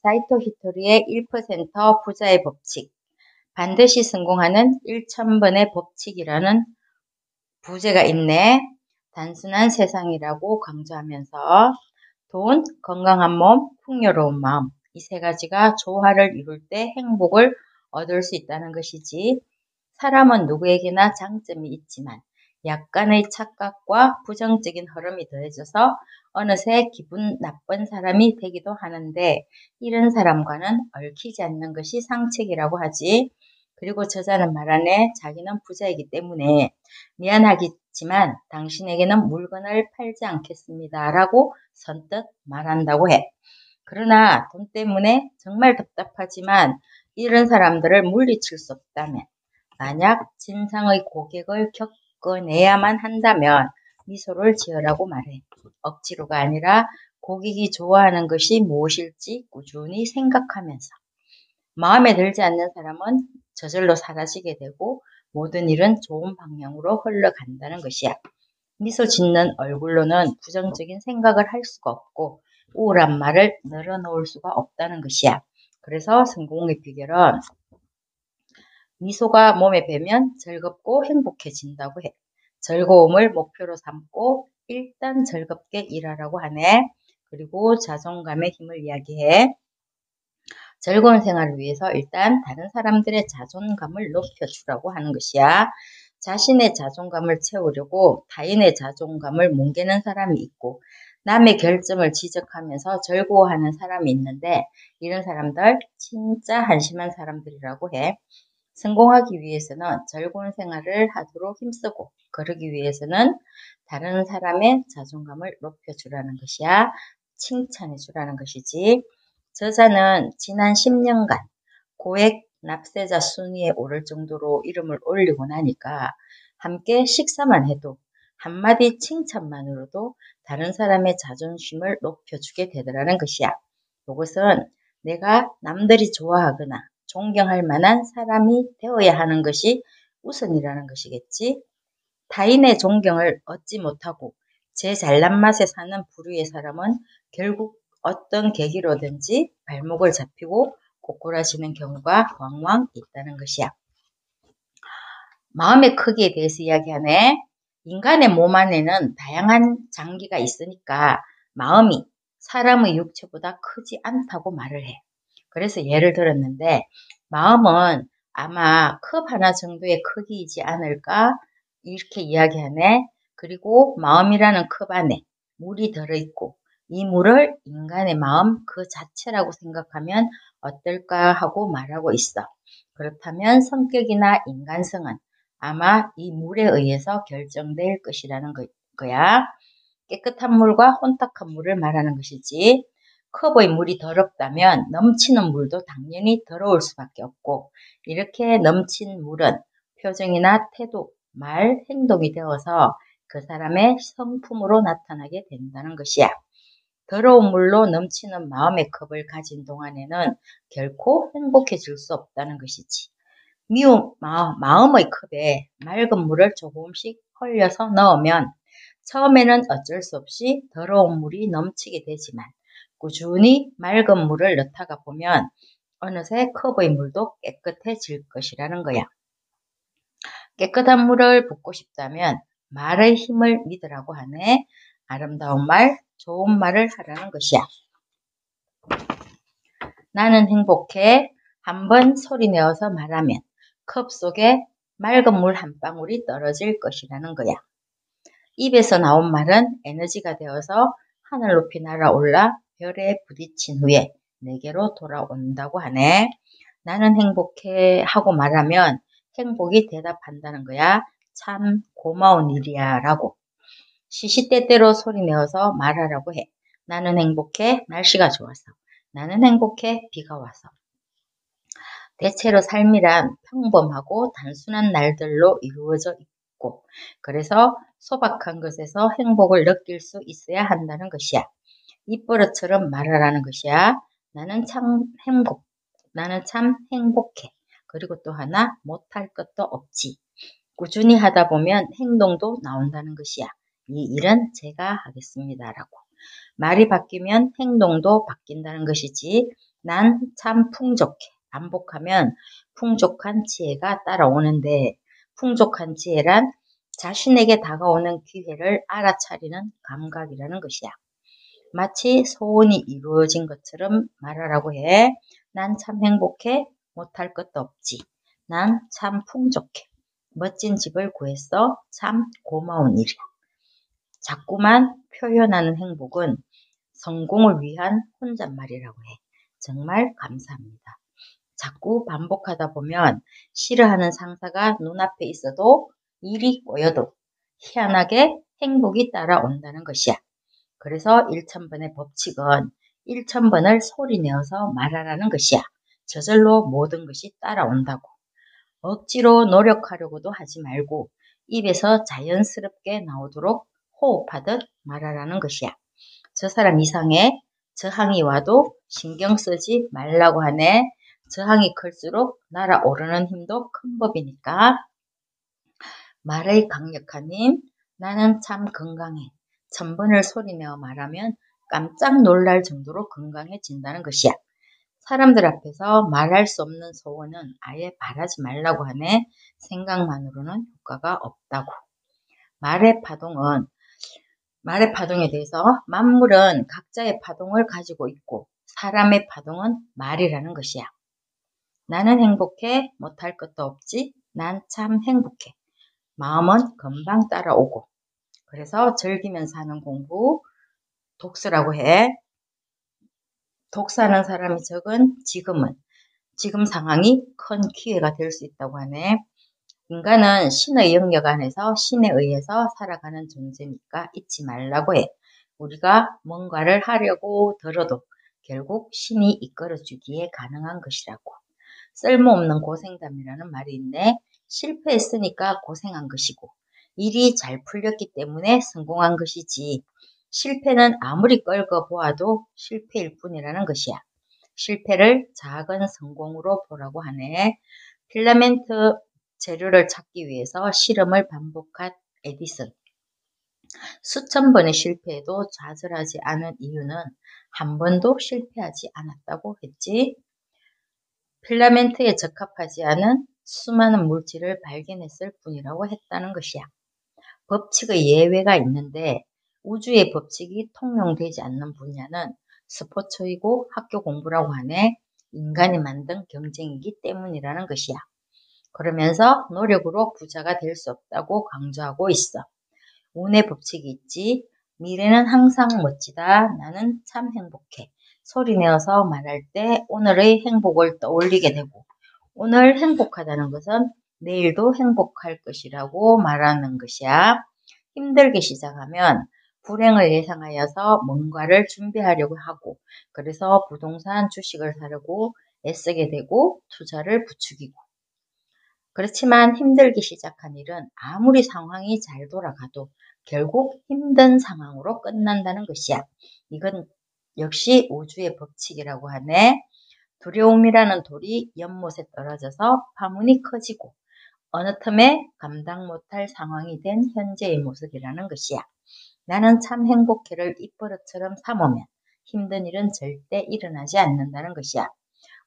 사이토 히토리의 1% 부자의 법칙, 반드시 성공하는 1000번의 법칙이라는 부제가 있네. 단순한 세상이라고 강조하면서 돈, 건강한 몸, 풍요로운 마음, 이 세 가지가 조화를 이룰 때 행복을 얻을 수 있다는 것이지. 사람은 누구에게나 장점이 있지만 약간의 착각과 부정적인 흐름이 더해져서 어느새 기분 나쁜 사람이 되기도 하는데, 이런 사람과는 얽히지 않는 것이 상책이라고 하지. 그리고 저자는 말하네, 자기는 부자이기 때문에 미안하겠지만 당신에게는 물건을 팔지 않겠습니다 라고 선뜻 말한다고 해. 그러나 돈 때문에 정말 답답하지만 이런 사람들을 물리칠 수 없다면, 만약 진상의 고객을 겪어내야만 한다면 미소를 지으라고 말해. 억지로가 아니라 고객이 좋아하는 것이 무엇일지 꾸준히 생각하면서. 마음에 들지 않는 사람은 저절로 사라지게 되고 모든 일은 좋은 방향으로 흘러간다는 것이야. 미소 짓는 얼굴로는 부정적인 생각을 할 수가 없고 우울한 말을 늘어놓을 수가 없다는 것이야. 그래서 성공의 비결은 미소가 몸에 배면 즐겁고 행복해진다고 해. 즐거움을 목표로 삼고 일단 즐겁게 일하라고 하네. 그리고 자존감의 힘을 이야기해. 즐거운 생활을 위해서 일단 다른 사람들의 자존감을 높여주라고 하는 것이야. 자신의 자존감을 채우려고 타인의 자존감을 뭉개는 사람이 있고 남의 결점을 지적하면서 즐거워하는 사람이 있는데, 이런 사람들 진짜 한심한 사람들이라고 해. 성공하기 위해서는 즐거운 생활을 하도록 힘쓰고, 그러기 위해서는 다른 사람의 자존감을 높여주라는 것이야. 칭찬해주라는 것이지. 저자는 지난 10년간 고액 납세자 순위에 오를 정도로 이름을 올리고 나니까 함께 식사만 해도 한마디 칭찬만으로도 다른 사람의 자존심을 높여주게 되더라는 것이야. 이것은 내가 남들이 좋아하거나 존경할 만한 사람이 되어야 하는 것이 우선이라는 것이겠지. 타인의 존경을 얻지 못하고 제 잘난 맛에 사는 부류의 사람은 결국 어떤 계기로든지 발목을 잡히고 고꾸라지는 경우가 왕왕 있다는 것이야. 마음의 크기에 대해서 이야기하네. 인간의 몸 안에는 다양한 장기가 있으니까 마음이 사람의 육체보다 크지 않다고 말을 해. 그래서 예를 들었는데, 마음은 아마 컵 하나 정도의 크기이지 않을까 이렇게 이야기하네. 그리고 마음이라는 컵 안에 물이 들어있고 이 물을 인간의 마음 그 자체라고 생각하면 어떨까 하고 말하고 있어. 그렇다면 성격이나 인간성은 아마 이 물에 의해서 결정될 것이라는 거야. 깨끗한 물과 혼탁한 물을 말하는 것이지. 컵의 물이 더럽다면 넘치는 물도 당연히 더러울 수밖에 없고, 이렇게 넘친 물은 표정이나 태도, 말, 행동이 되어서 그 사람의 성품으로 나타나게 된다는 것이야. 더러운 물로 넘치는 마음의 컵을 가진 동안에는 결코 행복해질 수 없다는 것이지. 미운 마음의 컵에 맑은 물을 조금씩 흘려서 넣으면 처음에는 어쩔 수 없이 더러운 물이 넘치게 되지만 꾸준히 맑은 물을 넣다가 보면 어느새 컵의 물도 깨끗해질 것이라는 거야. 깨끗한 물을 붓고 싶다면 말의 힘을 믿으라고 하네. 아름다운 말, 좋은 말을 하라는 것이야. 나는 행복해. 한번 소리내어서 말하면 컵 속에 맑은 물 한 방울이 떨어질 것이라는 거야. 입에서 나온 말은 에너지가 되어서 하늘 높이 날아올라 별에 부딪힌 후에 내게로 돌아온다고 하네. 나는 행복해 하고 말하면 행복이 대답한다는 거야. 참 고마운 일이야 라고. 시시때때로 소리내어서 말하라고 해. 나는 행복해. 날씨가 좋아서. 나는 행복해. 비가 와서. 대체로 삶이란 평범하고 단순한 날들로 이루어져 있고, 그래서 소박한 것에서 행복을 느낄 수 있어야 한다는 것이야. 입버릇처럼 말하라는 것이야. 나는 참 행복해. 그리고 또 하나, 못할 것도 없지. 꾸준히 하다 보면 행동도 나온다는 것이야. 이 일은 제가 하겠습니다라고. 말이 바뀌면 행동도 바뀐다는 것이지. 난 참 풍족해. 반복하면 풍족한 지혜가 따라오는데 풍족한 지혜란 자신에게 다가오는 기회를 알아차리는 감각이라는 것이야. 마치 소원이 이루어진 것처럼 말하라고 해. 난 참 행복해. 못할 것도 없지. 난 참 풍족해. 멋진 집을 구했어. 참 고마운 일이야. 자꾸만 표현하는 행복은 성공을 위한 혼잣말이라고 해. 정말 감사합니다. 자꾸 반복하다 보면 싫어하는 상사가 눈앞에 있어도 일이 꼬여도 희한하게 행복이 따라온다는 것이야. 그래서 1000번의 법칙은 1000번을 소리내어서 말하라는 것이야. 저절로 모든 것이 따라온다고. 억지로 노력하려고도 하지 말고 입에서 자연스럽게 나오도록 호흡하듯 말하라는 것이야. 저 사람 이상해. 저항이 와도 신경 쓰지 말라고 하네. 저항이 클수록 날아오르는 힘도 큰 법이니까. 말의 강력한 힘. 나는 참 건강해. 1000번을 소리내어 말하면 깜짝 놀랄 정도로 건강해진다는 것이야. 사람들 앞에서 말할 수 없는 소원은 아예 바라지 말라고 하네. 생각만으로는 효과가 없다고. 말의 파동에 대해서 만물은 각자의 파동을 가지고 있고 사람의 파동은 말이라는 것이야. 나는 행복해. 못할 것도 없지. 난 참 행복해. 마음은 금방 따라오고. 그래서 즐기면서 하는 공부 독서라고 해. 독서하는 사람이 적은 지금 상황이 큰 기회가 될 수 있다고 하네. 인간은 신의 영역 안에서 신에 의해서 살아가는 존재니까 잊지 말라고 해. 우리가 뭔가를 하려고 들어도 결국 신이 이끌어주기에 가능한 것이라고. 쓸모없는 고생담이라는 말이 있네. 실패했으니까 고생한 것이고 일이 잘 풀렸기 때문에 성공한 것이지 실패는 아무리 끌고 보아도 실패일 뿐이라는 것이야. 실패를 작은 성공으로 보라고 하네. 필라멘트 재료를 찾기 위해서 실험을 반복한 에디슨. 수천 번의 실패에도 좌절하지 않은 이유는 한 번도 실패하지 않았다고 했지. 필라멘트에 적합하지 않은 수많은 물질을 발견했을 뿐이라고 했다는 것이야. 법칙의 예외가 있는데 우주의 법칙이 통용되지 않는 분야는 스포츠이고 학교 공부라고 하네. 인간이 만든 경쟁이기 때문이라는 것이야. 그러면서 노력으로 부자가 될 수 없다고 강조하고 있어. 운의 법칙이 있지. 미래는 항상 멋지다. 나는 참 행복해. 소리내어서 말할 때 오늘의 행복을 떠올리게 되고 오늘 행복하다는 것은 내일도 행복할 것이라고 말하는 것이야. 힘들게 시작하면 불행을 예상하여서 뭔가를 준비하려고 하고 그래서 부동산 주식을 사려고 애쓰게 되고 투자를 부추기고 그렇지만 힘들게 시작한 일은 아무리 상황이 잘 돌아가도 결국 힘든 상황으로 끝난다는 것이야. 이건 역시 우주의 법칙이라고 하네. 두려움이라는 돌이 연못에 떨어져서 파문이 커지고 어느 틈에 감당 못할 상황이 된 현재의 모습이라는 것이야. 나는 참 행복해를 입버릇처럼 삼으면 힘든 일은 절대 일어나지 않는다는 것이야.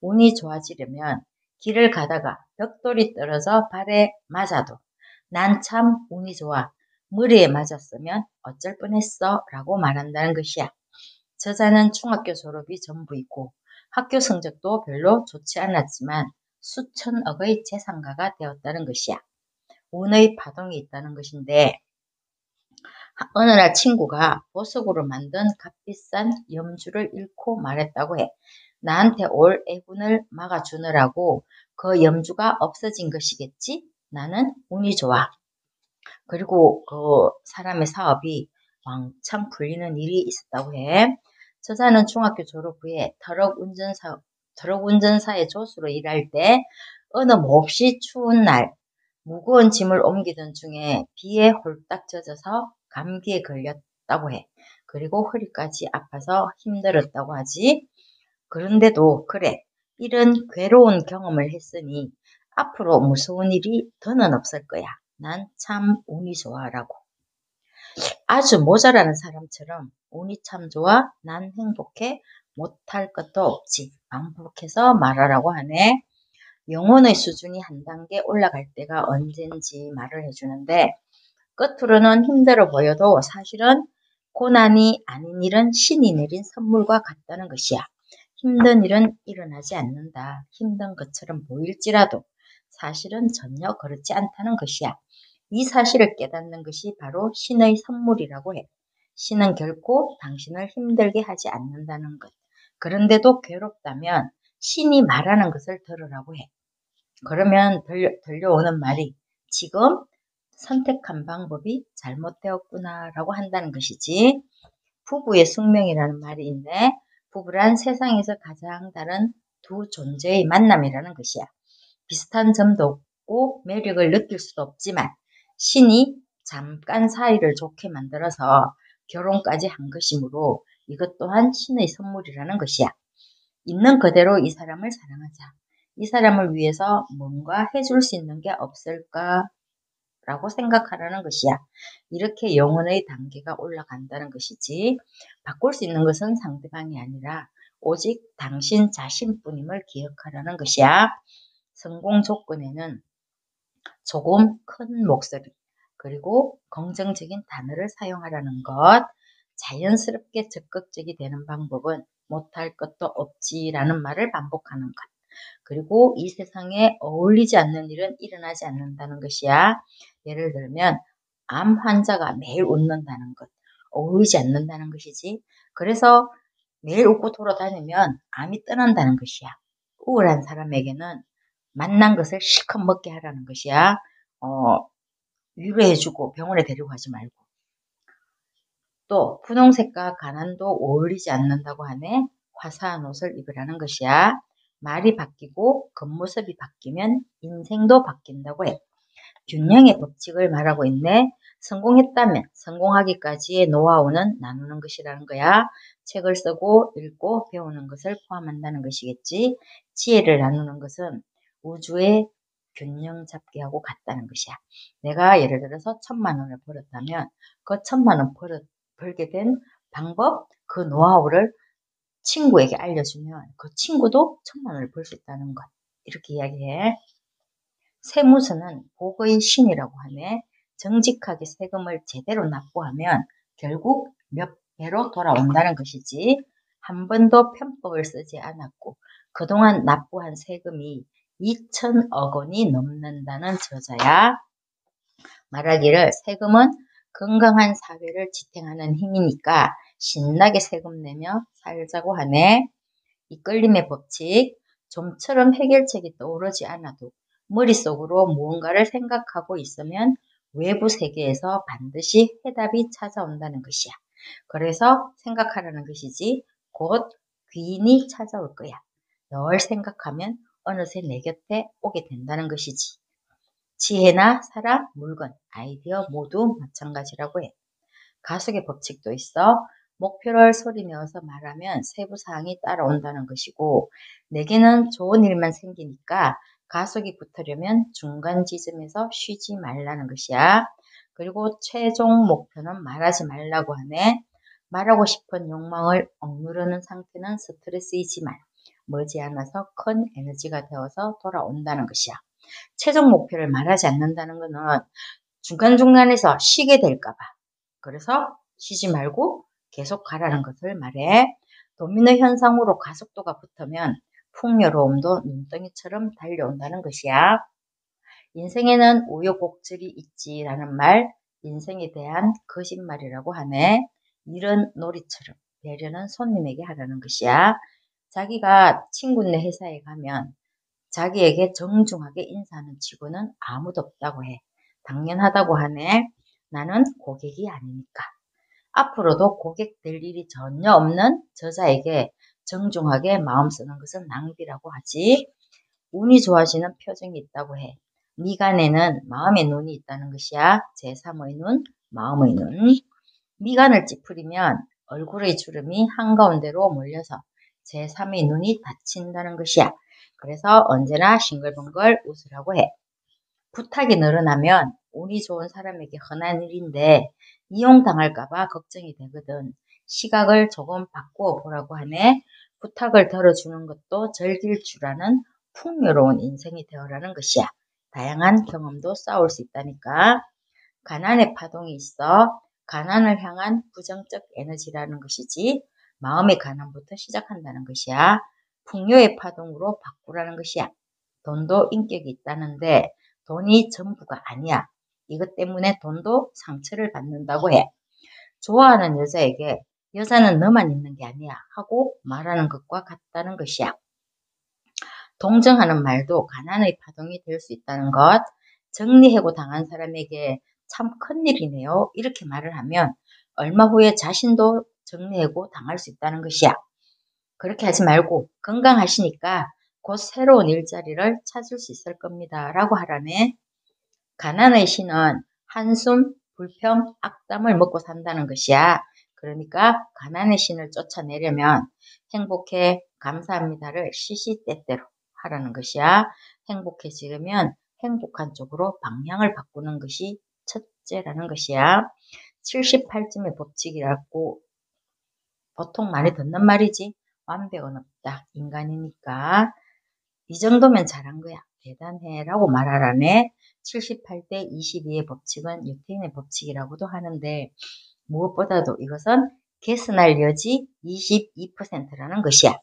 운이 좋아지려면 길을 가다가 벽돌이 떨어져 발에 맞아도 난 참 운이 좋아. 머리에 맞았으면 어쩔 뻔했어 라고 말한다는 것이야. 저자는 중학교 졸업이 전부이고 학교 성적도 별로 좋지 않았지만 수천억의 재산가가 되었다는 것이야. 운의 파동이 있다는 것인데 어느 날 친구가 보석으로 만든 값비싼 염주를 잃고 말했다고 해. 나한테 올 애군을 막아주느라고 그 염주가 없어진 것이겠지? 나는 운이 좋아. 그리고 그 사람의 사업이 왕창 풀리는 일이 있었다고 해. 저자는 중학교 졸업 후에 트럭 운전사의 조수로 일할 때 어느 몹시 추운 날 무거운 짐을 옮기던 중에 비에 홀딱 젖어서 감기에 걸렸다고 해. 그리고 허리까지 아파서 힘들었다고 하지. 그런데도 그래. 이런 괴로운 경험을 했으니 앞으로 무서운 일이 더는 없을 거야. 난 참 운이 좋아라고. 아주 모자라는 사람처럼 운이 참 좋아. 난 행복해. 못할 것도 없지. 반복해서 말하라고 하네. 영혼의 수준이 한 단계 올라갈 때가 언젠지 말을 해주는데 끝으로는 힘들어 보여도 사실은 고난이 아닌 일은 신이 내린 선물과 같다는 것이야. 힘든 일은 일어나지 않는다. 힘든 것처럼 보일지라도 사실은 전혀 그렇지 않다는 것이야. 이 사실을 깨닫는 것이 바로 신의 선물이라고 해. 신은 결코 당신을 힘들게 하지 않는다는 것. 그런데도 괴롭다면 신이 말하는 것을 들으라고 해. 그러면 들려오는 말이 지금 선택한 방법이 잘못되었구나 라고 한다는 것이지. 부부의 숙명이라는 말이 있네. 부부란 세상에서 가장 다른 두 존재의 만남이라는 것이야. 비슷한 점도 없고 매력을 느낄 수도 없지만 신이 잠깐 사이를 좋게 만들어서 결혼까지 한 것이므로 이것 또한 신의 선물이라는 것이야. 있는 그대로 이 사람을 사랑하자. 이 사람을 위해서 뭔가 해줄 수 있는 게 없을까? 라고 생각하라는 것이야. 이렇게 영혼의 단계가 올라간다는 것이지. 바꿀 수 있는 것은 상대방이 아니라 오직 당신 자신뿐임을 기억하라는 것이야. 성공 조건에는 조금 큰 목소리, 그리고 긍정적인 단어를 사용하라는 것, 자연스럽게 적극적이 되는 방법은 못할 것도 없지라는 말을 반복하는 것, 그리고 이 세상에 어울리지 않는 일은 일어나지 않는다는 것이야. 예를 들면 암 환자가 매일 웃는다는 것, 어울리지 않는다는 것이지. 그래서 매일 웃고 돌아다니면 암이 떠난다는 것이야. 우울한 사람에게는 만난 것을 실컷 먹게 하라는 것이야. 위로해주고 병원에 데리고 가지 말고. 또 분홍색과 가난도 어울리지 않는다고 하네. 화사한 옷을 입으라는 것이야. 말이 바뀌고 겉모습이 바뀌면 인생도 바뀐다고 해. 균형의 법칙을 말하고 있네. 성공했다면 성공하기까지의 노하우는 나누는 것이라는 거야. 책을 쓰고 읽고 배우는 것을 포함한다는 것이겠지. 지혜를 나누는 것은 우주의 균형 잡기 하고 같다는 것이야. 내가 예를 들어서 1,000만 원을 벌었다면 그 1,000만 원 벌게 된 방법, 그 노하우를 친구에게 알려주면 그 친구도 1,000만 원을 벌 수 있다는 것. 이렇게 이야기해. 세무서는 복의 신이라고 하네. 정직하게 세금을 제대로 납부하면 결국 몇 배로 돌아온다는 것이지. 한 번도 편법을 쓰지 않았고 그동안 납부한 세금이 2천억 원이 넘는다는 저자야. 말하기를 세금은 건강한 사회를 지탱하는 힘이니까 신나게 세금 내며 살자고 하네. 이끌림의 법칙, 좀처럼 해결책이 떠오르지 않아도 머릿속으로 무언가를 생각하고 있으면 외부 세계에서 반드시 해답이 찾아온다는 것이야. 그래서 생각하라는 것이지 곧 귀인이 찾아올 거야. 널 생각하면 어느새 내 곁에 오게 된다는 것이지. 지혜나 사람, 물건, 아이디어 모두 마찬가지라고 해. 가속의 법칙도 있어. 목표를 소리내어서 말하면 세부사항이 따라온다는 것이고 내게는 좋은 일만 생기니까 가속이 붙으려면 중간 지점에서 쉬지 말라는 것이야. 그리고 최종 목표는 말하지 말라고 하네. 말하고 싶은 욕망을 억누르는 상태는 스트레스이지만 머지않아서 큰 에너지가 되어서 돌아온다는 것이야. 최종 목표를 말하지 않는다는 것은 중간중간에서 쉬게 될까봐. 그래서 쉬지 말고 계속 가라는 것을 말해. 도미노 현상으로 가속도가 붙으면 풍요로움도 눈덩이처럼 달려온다는 것이야. 인생에는 우여곡절이 있지라는 말, 인생에 대한 거짓말이라고 하네. 일은 놀이처럼, 배려는 손님에게 하라는 것이야. 자기가 친구네 회사에 가면 자기에게 정중하게 인사하는 직원은 아무도 없다고 해. 당연하다고 하네. 나는 고객이 아니니까. 앞으로도 고객 될 일이 전혀 없는 저자에게 정중하게 마음 쓰는 것은 낭비라고 하지. 운이 좋아지는 표정이 있다고 해. 미간에는 마음의 눈이 있다는 것이야. 제3의 눈, 마음의 눈. 미간을 찌푸리면 얼굴의 주름이 한가운데로 몰려서 제3의 눈이 닫힌다는 것이야. 그래서 언제나 싱글벙글 웃으라고 해. 부탁이 늘어나면 운이 좋은 사람에게 흔한 일인데 이용당할까봐 걱정이 되거든. 시각을 조금 바꾸어 보라고 하네. 부탁을 들어주는 것도 즐길 줄 아는 풍요로운 인생이 되어라는 것이야. 다양한 경험도 쌓을 수 있다니까. 가난의 파동이 있어. 가난을 향한 부정적 에너지라는 것이지. 마음의 가난부터 시작한다는 것이야. 풍요의 파동으로 바꾸라는 것이야. 돈도 인격이 있다는데 돈이 전부가 아니야. 이것 때문에 돈도 상처를 받는다고 해. 좋아하는 여자에게 여자는 너만 있는 게 아니야 하고 말하는 것과 같다는 것이야. 동정하는 말도 가난의 파동이 될 수 있다는 것. 정리해고 당한 사람에게 참 큰일이네요. 이렇게 말을 하면 얼마 후에 자신도 정리해고 당할 수 있다는 것이야. 그렇게 하지 말고 건강하시니까 곧 새로운 일자리를 찾을 수 있을 겁니다. 라고 하라네. 가난의 신은 한숨, 불평, 악담을 먹고 산다는 것이야. 그러니까 가난의 신을 쫓아내려면 행복해, 감사합니다를 시시때때로 하라는 것이야. 행복해지려면 행복한 쪽으로 방향을 바꾸는 것이 첫째라는 것이야. 78점의 법칙이라고 보통 많이 듣는 말이지. 완벽은 없다. 인간이니까. 이 정도면 잘한 거야. 대단해 라고 말하라네. 78대 22의 법칙은 뉴턴의 법칙이라고도 하는데 무엇보다도 이것은 개선할 여지 22%라는 것이야.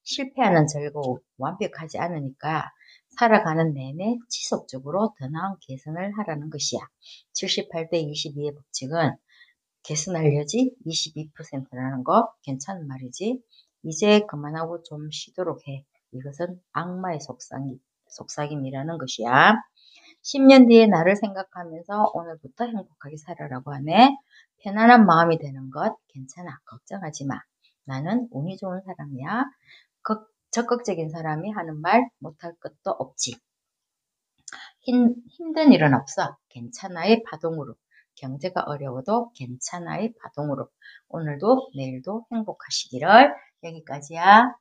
실패하는 즐거움, 완벽하지 않으니까 살아가는 내내 지속적으로 더 나은 개선을 하라는 것이야. 78대 22의 법칙은 개선할 여지 22%라는 거 괜찮은 말이지. 이제 그만하고 좀 쉬도록 해. 이것은 악마의 속삭임이라는 것이야. 10년 뒤에 나를 생각하면서 오늘부터 행복하게 살아라고 하네. 편안한 마음이 되는 것 괜찮아. 걱정하지 마. 나는 운이 좋은 사람이야. 적극적인 사람이 하는 말 못할 것도 없지. 힘든 일은 없어. 괜찮아의 파동으로. 경제가 어려워도 괜찮아의 파동으로. 오늘도 내일도 행복하시기를. 여기까지야.